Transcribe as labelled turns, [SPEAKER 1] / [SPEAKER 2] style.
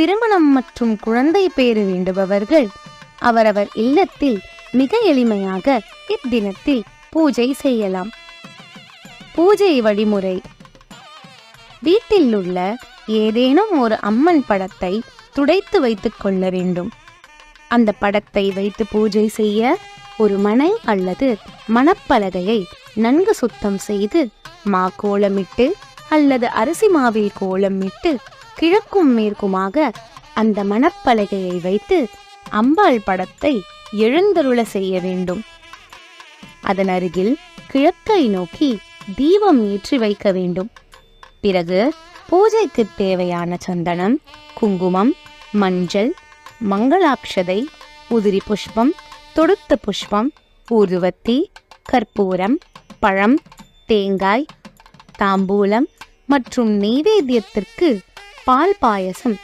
[SPEAKER 1] திருமணம் மற்றும் குழந்தை பேறு வேண்டுபவர்கள் அவரவர் இல்லத்தில் மிக எளிமையாக இத்தினத்தில் பூஜை செய்யலாம். பூஜை வழிமுறை: வீட்டில் உள்ள ஏதேனும் ஒரு அம்மன் படத்தை துடைத்து வைத்துக் கொள்ள வேண்டும். அந்த படத்தை வைத்து பூஜை செய்ய ஒரு மனை அல்லது மணப்பலகையை நன்கு சுத்தம் செய்து மா கோலமிட்டு அல்லது அரிசி மாவில் கோலமிட்டு கிழக்கும் மேற்குமாக அந்த மணப்பலகையை வைத்து அம்பாள் படத்தை எழுந்தருள செய்ய வேண்டும். அதன் அருகில் கிழக்கை நோக்கி தீபம் ஏற்றி வைக்க வேண்டும். பிறகு பூஜைக்கு தேவையான சந்தனம், குங்குமம், மஞ்சள், மங்களாட்சதை, உதிரி புஷ்பம், தொடுத்த புஷ்பம், ஊதுவத்தி, கற்பூரம், பழம், தேங்காய், தாம்பூலம் மற்றும் நெய்வேத்தியத்திற்கு பால் பாயசம்